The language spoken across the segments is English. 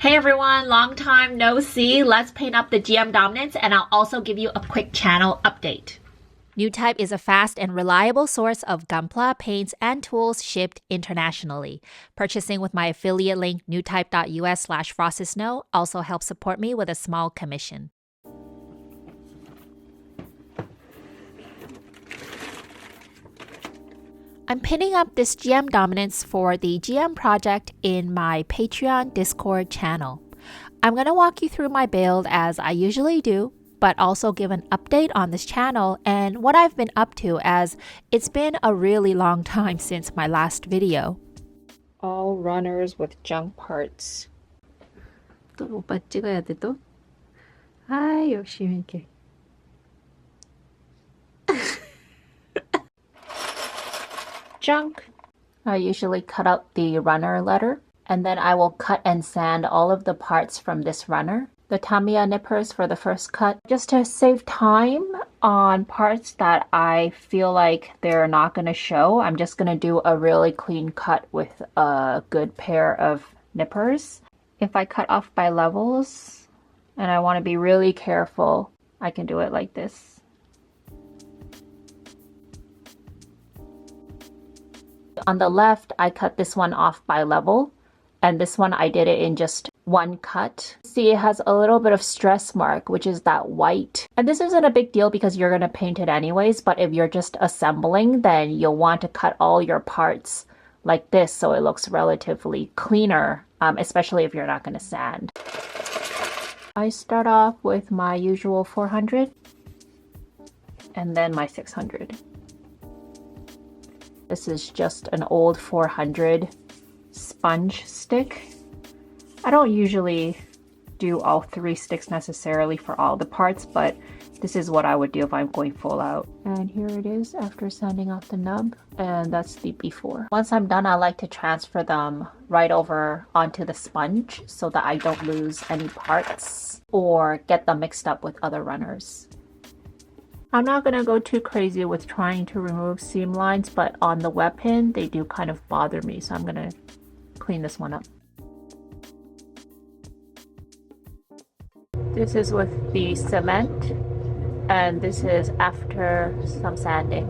Hey everyone, long time no see. Let's paint up the GM dominance and I'll also give you a quick channel update. NewType is a fast and reliable source of Gunpla paints and tools shipped internationally. Purchasing with my affiliate link newtype.us/frostedsnow also helps support me with a small commission. I'm pinning up this GM dominance for the GM project in my Patreon Discord channel. I'm going to walk you through my build as I usually do, but also give an update on this channel and what I've been up to, as it's been a really long time since my last video. All runners with junk parts. 또 오빠 찍어야 돼 또? 아, 열심히 이렇게. Junk. I usually cut out the runner letter, and then I will cut and sand all of the parts from this runner. The Tamiya nippers for the first cut, just to save time on parts that I feel like they're not going to show. I'm just going to do a really clean cut with a good pair of nippers. If I cut off by levels and I want to be really careful, I can do it like this. On the left, I cut this one off by level, and this one I did it in just one cut. See, it has a little bit of stress mark, which is that white. And this isn't a big deal because you're going to paint it anyways, but if you're just assembling, then you'll want to cut all your parts like this so it looks relatively cleaner, especially if you're not going to sand. I start off with my usual 400 and then my 600. This is just an old 400 sponge stick. I don't usually do all 3 sticks necessarily for all the parts, but this is what I would do if I'm going full out. And here it is after sanding off the nub, and that's the before. Once I'm done, I like to transfer them right over onto the sponge so that I don't lose any parts or get them mixed up with other runners. I'm not going to go too crazy with trying to remove seam lines, but on the web pin, they do kind of bother me, so I'm going to clean this one up. This is with the cement, and this is after some sanding.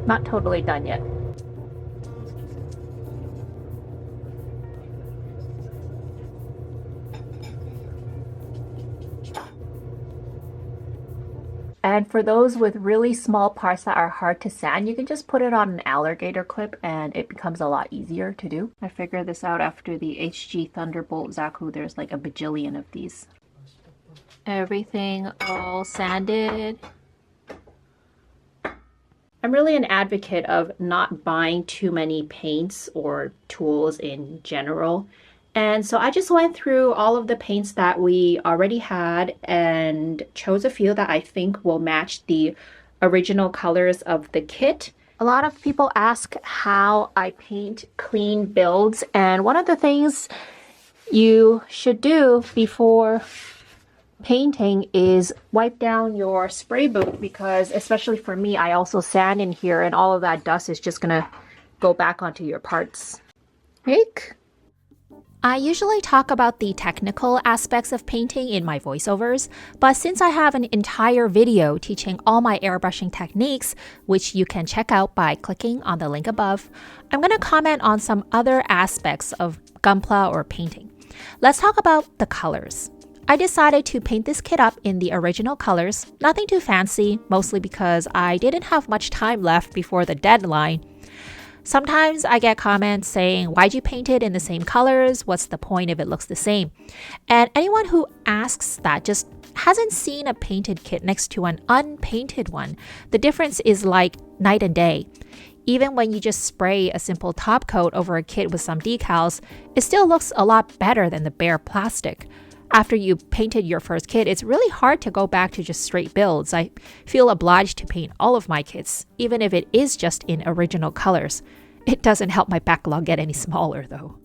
Not totally done yet. And for those with really small parts that are hard to sand, you can just put it on an alligator clip and it becomes a lot easier to do. I figured this out after the HG Thunderbolt Zaku. There's like a bajillion of these. Everything all sanded. I'm really an advocate of not buying too many paints or tools in general. And so I just went through all of the paints that we already had and chose a few that I think will match the original colors of the kit. A lot of people ask how I paint clean builds, and one of the things you should do before painting is wipe down your spray boot, because especially for me, I also sand in here and all of that dust is just gonna go back onto your parts. Rick? I usually talk about the technical aspects of painting in my voiceovers, but since I have an entire video teaching all my airbrushing techniques, which you can check out by clicking on the link above, I'm going to comment on some other aspects of Gunpla or painting. Let's talk about the colors. I decided to paint this kit up in the original colors, nothing too fancy, mostly because I didn't have much time left before the deadline. Sometimes I get comments saying, why'd you paint it in the same colors? What's the point if it looks the same? And anyone who asks that just hasn't seen a painted kit next to an unpainted one. The difference is like night and day. Even when you just spray a simple top coat over a kit with some decals, it still looks a lot better than the bare plastic. After you painted your first kit, it's really hard to go back to just straight builds. I feel obliged to paint all of my kits, even if it is just in original colors. It doesn't help my backlog get any smaller, though.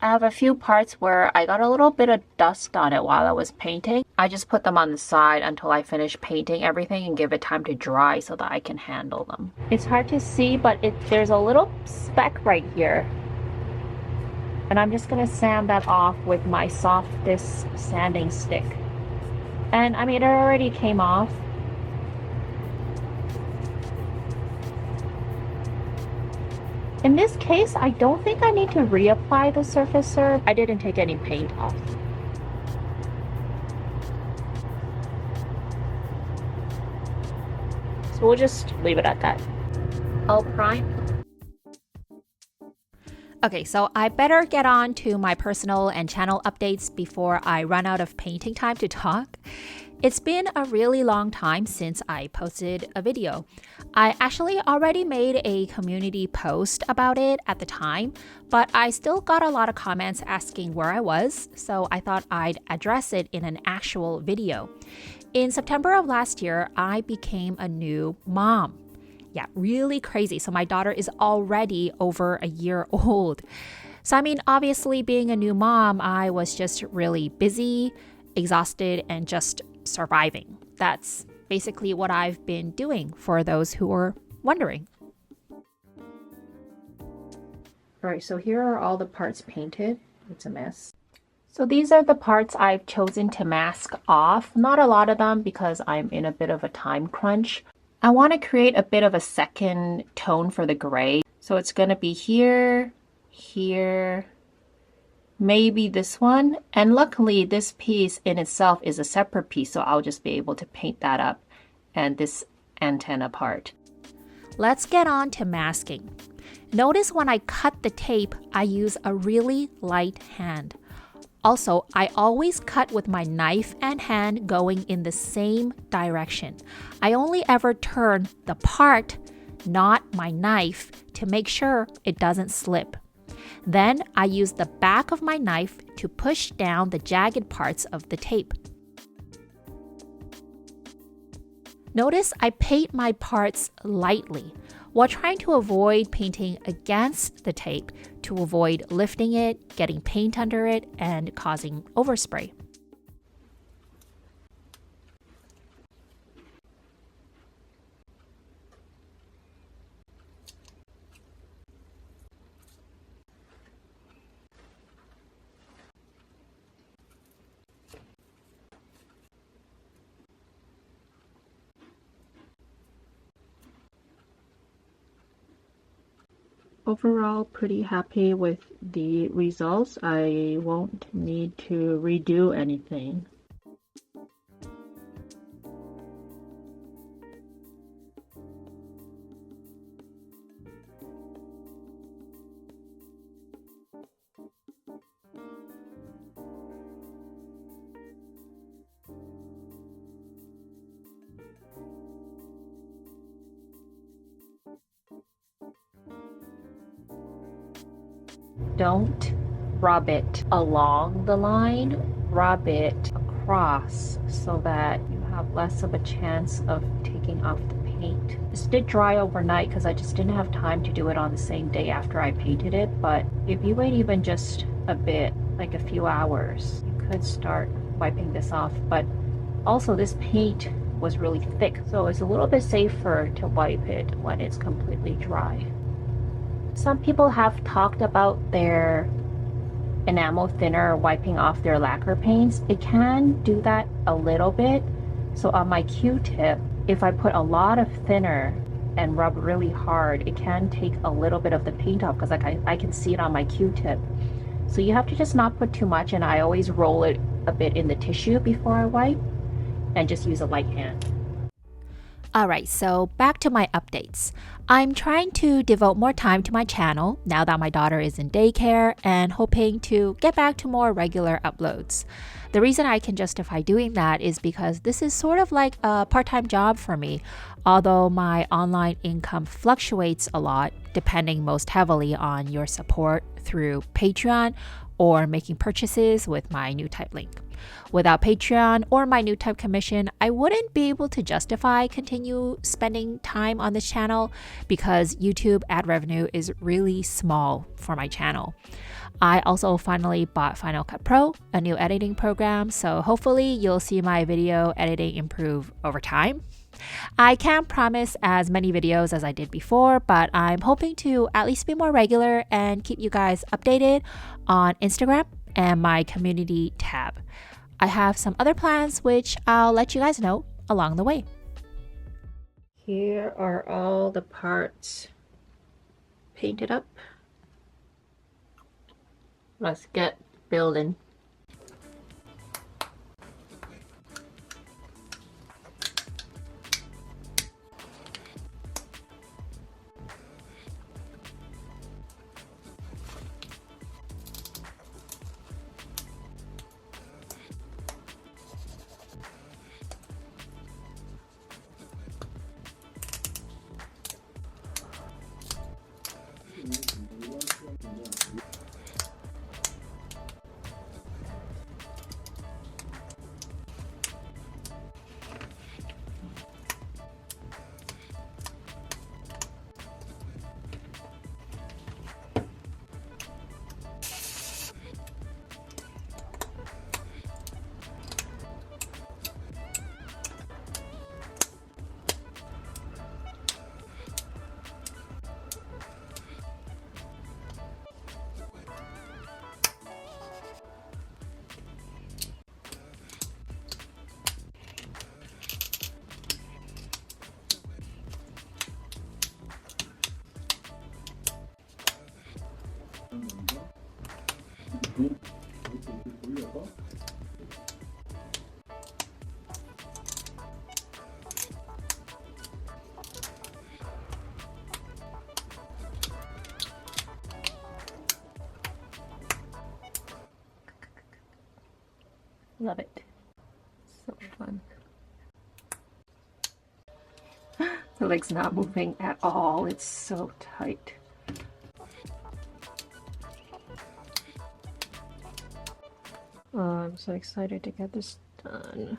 I have a few parts where I got a little bit of dust on it while I was painting. I I just put them on the side until I finish painting everything and give it time to dry so that I can handle them. It's hard to see, but there's a little speck right here. And I'm just gonna sand that off with my softest sanding stick. And I mean, it already came off. In this case, I don't think I need to reapply the surfacer. I didn't take any paint off. So we'll just leave it at that. I'll prime. Okay, so I better get on to my personal and channel updates before I run out of painting time to talk. It's been a really long time since I posted a video. I actually already made a community post about it at the time, but I still got a lot of comments asking where I was, so I thought I'd address it in an actual video. In September of last year, I became a new mom. Yeah, really crazy. So my daughter is already over a year old. So I mean, obviously being a new mom, I was just really busy, exhausted, and just surviving. That's basically what I've been doing, for those who are wondering. All right, so here are all the parts painted. It's a mess. So these are the parts I've chosen to mask off. Not a lot of them because I'm in a bit of a time crunch. I want to create a bit of a second tone for the gray. So it's going to be here, here, maybe this one. And luckily this piece in itself is a separate piece, so I'll just be able to paint that up and this antenna part. Let's get on to masking. Notice when I cut the tape, I use a really light hand. Also, I always cut with my knife and hand going in the same direction. I only ever turn the part, not my knife, to make sure it doesn't slip. Then I use the back of my knife to push down the jagged parts of the tape. Notice I paint my parts lightly while trying to avoid painting against the tape to avoid lifting it, getting paint under it, and causing overspray. Overall, pretty happy with the results. I won't need to redo anything. Don't rub it along the line, rub it across so that you have less of a chance of taking off the paint. This did dry overnight because I just didn't have time to do it on the same day after I painted it, but if you wait even just a bit, like a few hours, you could start wiping this off. But also this paint was really thick, so it's a little bit safer to wipe it when it's completely dry. Some people have talked about their enamel thinner wiping off their lacquer paints. It can do that a little bit. So on my Q-tip, if I put a lot of thinner and rub really hard, it can take a little bit of the paint off because I can see it on my Q-tip. So you have to just not put too much, and I always roll it a bit in the tissue before I wipe and just use a light hand. Alright, so back to my updates. I'm trying to devote more time to my channel now that my daughter is in daycare and hoping to get back to more regular uploads. The reason I can justify doing that is because this is sort of like a part-time job for me. Although my online income fluctuates a lot, depending most heavily on your support through Patreon or making purchases with my new type link. Without Patreon or my new type commission, I wouldn't be able to justify continue spending time on this channel because YouTube ad revenue is really small for my channel. I also finally bought Final Cut Pro, a new editing program, so hopefully you'll see my video editing improve over time. I can't promise as many videos as I did before, but I'm hoping to at least be more regular and keep you guys updated on Instagram and my community tab. I have some other plans which I'll let you guys know along the way. Here are all the parts painted up. Let's get building. Love it. So fun. The leg's not moving at all. It's so tight. Oh, I'm so excited to get this done.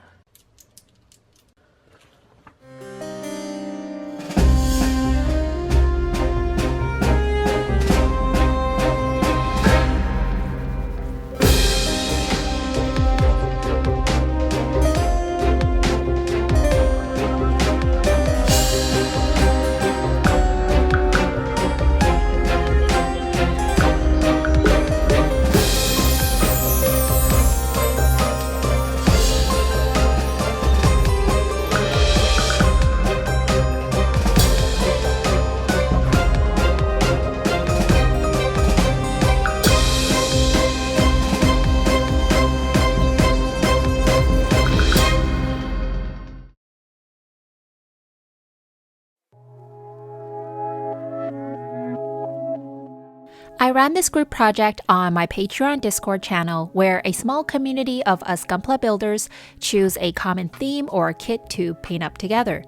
I ran this group project on my Patreon Discord channel where a small community of us Gunpla builders choose a common theme or kit to paint up together.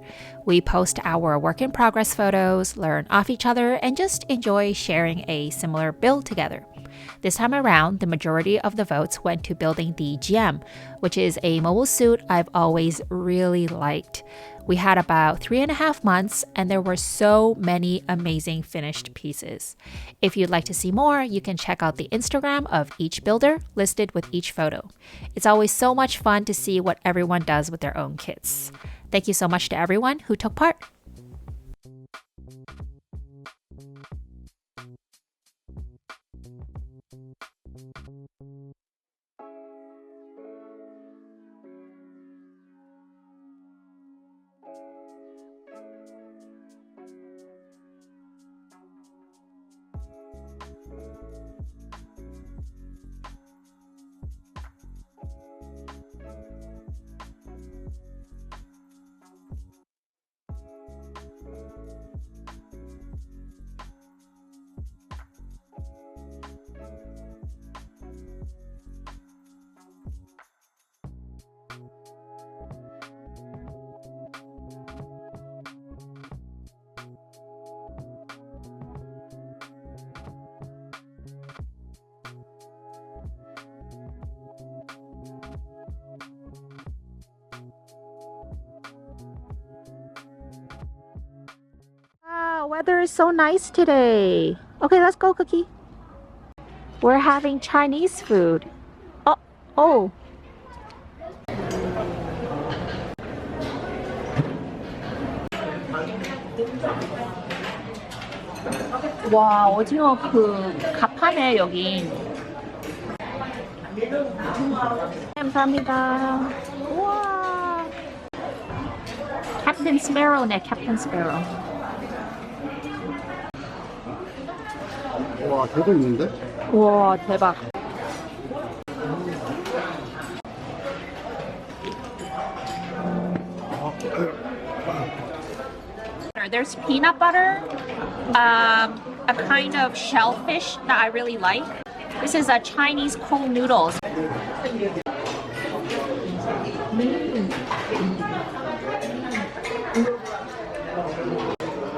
We post our work in progress photos, learn off each other, and just enjoy sharing a similar build together. This time around, the majority of the votes went to building the GM, which is a mobile suit I've always really liked. We had about 3.5 months and there were so many amazing finished pieces. If you'd like to see more, you can check out the Instagram of each builder listed with each photo. It's always so much fun to see what everyone does with their own kits. Thank you so much to everyone who took part. weather is so nice today. Okay, let's go, Cookie. We're having Chinese food. Oh. 와, 오징어 그 가판에 여기. 감사합니다. 우와. 캡틴 스페로네, 캡틴 스페로. 와, 대도 있는데? 우와, 대박. There's peanut butter, a kind of shellfish that I really like. This is a Chinese cold noodles.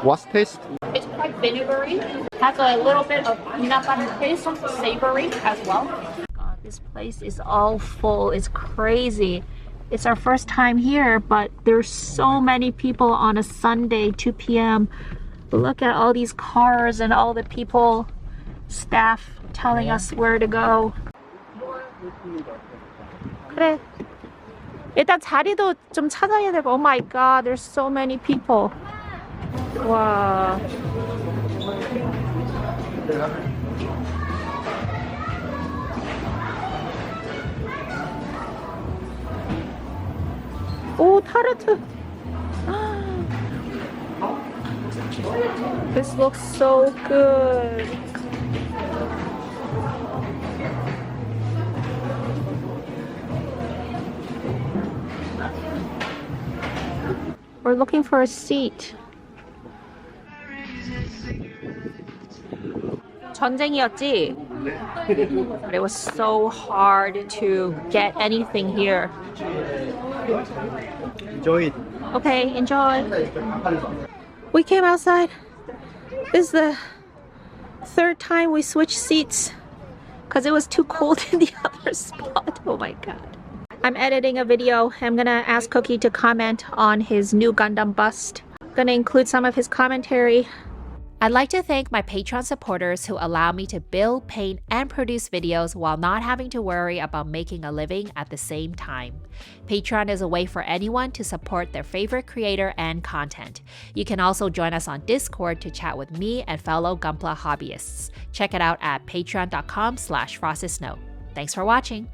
What's taste? It's quite vinegary. Has a little bit of peanut butter taste, savory as well. God, this place is all full. It's crazy. It's our first time here, but there's so many people on a Sunday, 2 p.m. Look at all these cars and all the people, staff telling us where to go. 그래. 일단 자리도 좀 찾아야 되고. Oh my God, there's so many people. 와. 오, 타르트. This looks so good. We're looking for a seat. 전쟁이었지? But it was so hard to get anything here. Enjoy it. Okay, enjoy. We came outside. This is the third time we switched seats because it was too cold in the other spot. Oh my God. I'm editing a video. I'm gonna ask Cookie to comment on his new Gundam bust. Gonna include some of his commentary. I'd like to thank my Patreon supporters who allow me to build, paint, and produce videos while not having to worry about making a living at the same time. Patreon is a way for anyone to support their favorite creator and content. You can also join us on Discord to chat with me and fellow Gunpla hobbyists. Check it out at patreon.com/frostedsnow. Thanks for watching.